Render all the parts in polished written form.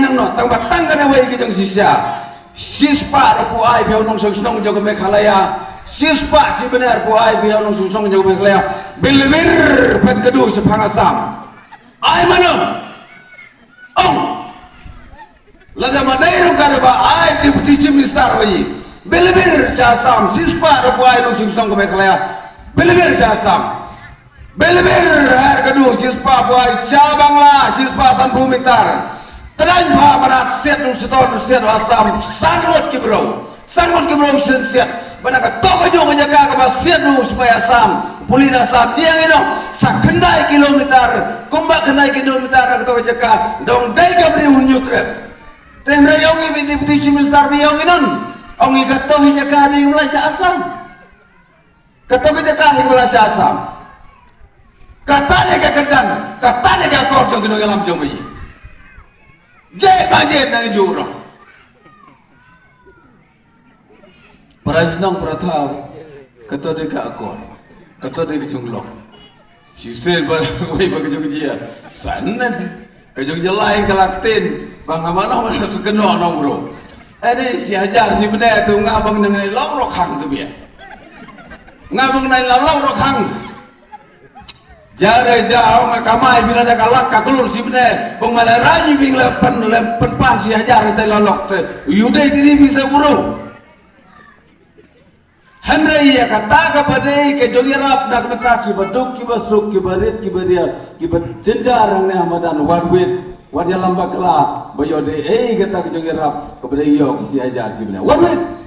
nang no tang batang kana wai ki jong sisya sispa ru ai biau nong song song jong Meghalaya sispa si benar pu ai biau nong song song jong Meghalaya bilbir pet kedu sepang Assam ai mana ong lada madai ru kada ba ai deputy chief minister wai bilbir sa Assam sispa ru ai nong song song Meghalaya bilbir sa Assam bilbir har kedu sispa pu ai sya Bangla sispa san Bhumitar Terang barat set nu setor set Assam sangot kibrau set bana ka to ka jo ka jaga ka set nu supaya Assam pulih Assam tiang ino sak kendai kilometer kumba kendai kilometer ka to ka jaga dong dai ka bri hunyu trep ten rayong ni deputy chief minister ni yong inon ong ka to ka jaga ni Malaysia Assam ka to ka jaga ni Malaysia Assam katane ka kedang katane ka kor jong kino alam jong bayi Jet banjir nang juro. Prajnang prathau kata dia ka akor. Kata dia kejunglok. Sisir bar wei bagi jong dia. Sanan kejong jelai kalaktin. Bang mana mana sekeno nong bro. Ini si Hajar si benar tu ngabang nang lok rokhang tu dia. Ngabang nang lok rokhang. Jare jauh makamai bila ada kalak kakulur si benar pengalaraji bila penpan si Hajar itu lalok tu yudai diri bisa buru Henry ya kata kepada kejogirap nak betah kibaduk kibasuk kibarit kibaria kibat jenjarang ni Ahmadan warwit warja lambak lah bayode kata kejogirap kepada iyo si Hajar si benar warwit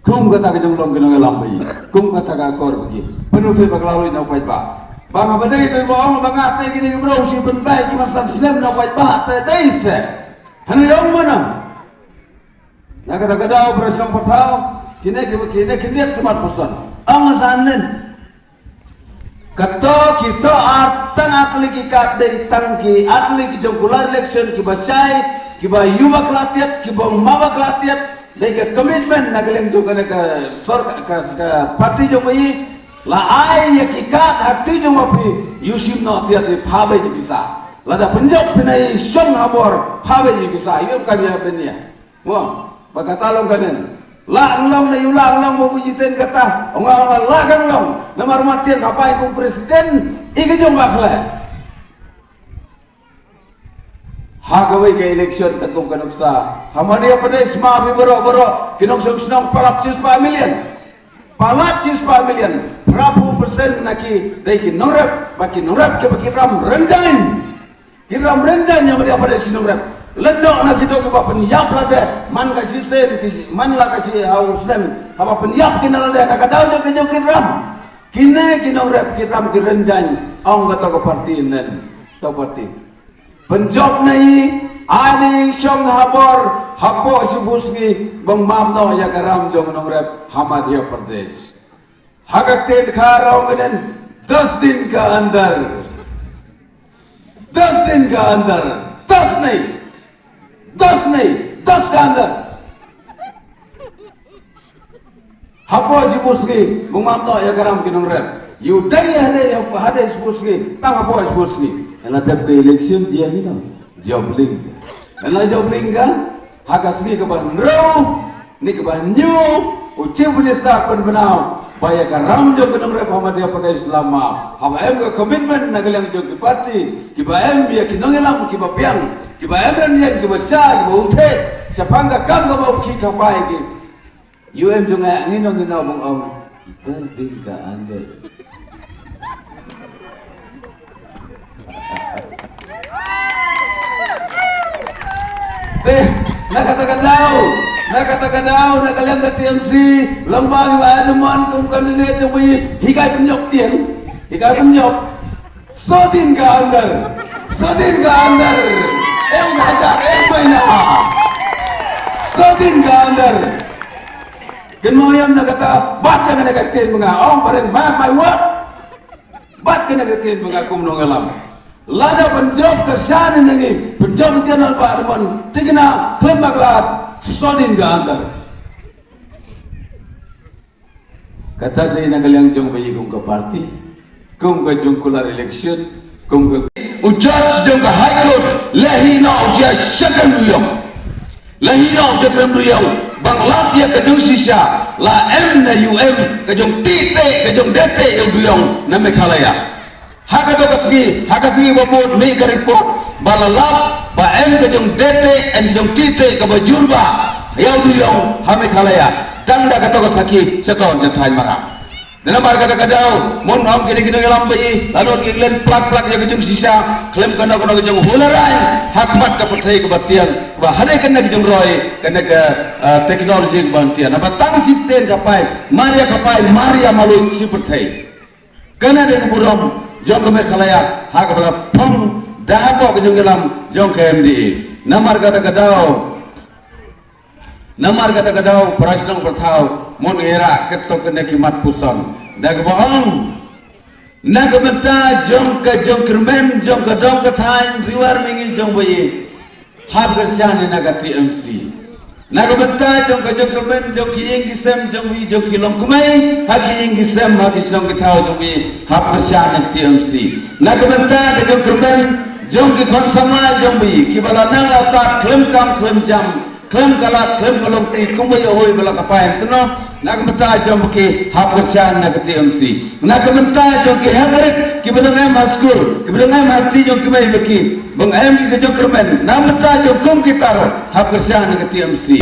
kum kata kejong kenong lambai kum kata ka kor bagi penuh fe baklawi na pait ba bang abade itu bohong bang ate gini bro si ben bai ki maksan Islam na pait ba te daise han yong mana na kata kada operasi patau kine kemat pusan ang sanen kato kita atang atli ki kat de tangki atli ki jong kular election ki basai ki ba yuwa klatiat ki bong mawa klatiat Deka komitmen nak leng juga nak parti jomai la ai ya kikat hati jomapi Yusuf no tiat phabe ji bisa lada Punjab pinai song habor phabe ji bisa yum kan ya benia wah bakata long kanen la long na yula long mo bujiten kata onga la kan long namar martian kapai ku presiden ige jom bakla Hagawai ke election tatung kanuksa Hamadiyah Pradesh maafi boro kinong sungsnong palat 6 million berapa persen naki dari kinorep baki norep ke baki ram renjain kiram renjain yang Hamadiyah Pradesh kinong rep lendok nak kita ke bapak penyap lah deh man kasih sen man lah kasih haus dem apa penyap kinal deh nak tahu je kejauh kiram kine kinong rep kiram kirenjain ang kata ke parti nen tau parti Punjab nai aning song habor hapo sibuski bang mamno ya karam jong nong rep Hamadiyah Pradesh hagak ted kharao ngenen 10 दिन का अंदर 10 नहीं 10 का अंदर hapo sibuski bang mamno ya karam kinong rep yudai hade sibuski tang hapo sibuski Ela tap ke election dia ni tau, jobling. Ela jobling kan, hakasri ke bahan roh, ni ke bahan new, ucap minister pun benau, bayar karam jo kenong rep Hamadiyah Pradesh lama, haba ke komitmen nagalang jo ke parti, kiba biar kinong elam kiba piang, kiba ranjian kiba syah kiba uthe, siapa angka kam kiba uki kapai ki, UM jo ngaya nginong bung 10 दिन का अंदर. Nakatakan daw, nakalang ka TMC, lambang ba naman kung kandidat yung may hikay penyok tiyan, sodin ka andar, Hajar, bayna, sodin ka andar, kemoyam nakata, bat ka nagagtin mga, parang my word, bat ka nagagtin mga kumnong alam. Lada Punjab kerjaan ini, Punjab tiada apa arman, tigna klaim baglat, sodin gandar. Kata dia nak kalian jong bayi kum ke parti, kum ke jong kular election, kum ke ujat jong ke high court, lehi no ya syakam duyong lahirau syakam duyong banglap ya kejong sisa la m na um kejong tite kejong dete yang duyong na Meghalaya hakato kasgi babut mi karipot balalap ba m kejong dete and kejong tite ka bajurba ya duyong ha Meghalaya tanda kato kasaki seton setai marang dalam marga kadau mon om kini ngelam bayi lalu ngelen plak ya kejong sisa klaim kana kejong hularai hakmat ka percaya kebatian ba hane kana kejong roy kana ke teknologi bantian apa tang siten kapai maria malu si percaya kana de burom jong ke Meghalaya hak bala pom dahabo kejong ngelam jong ke MDI namar kata kadau prasnong pertau mon era ketok kena kimat puson dak bohong nak benta jong kermen jong ke dong ke thain riwar mingil jong bayi hab gersan naga TMC nak benta jong kermen jong kiyeng gisem jong wi jong kilong kumai hak kiyeng gisem hak kisong ke thau jong wi hab gersan TMC nak benta jong kermen jong ki konsama jong wi kibala nang lata klem kam klem jam klem kalat klem kalong ti kumbai ahoy bala kapayan tuno nak benta jom ki hapersyan nak TMC nak benta jom ki hagret ki beleng em haskur ki beleng em hati jom ki mai beki bang em ki jom kermen nak benta jom kum ki tar hapersyan nak TMC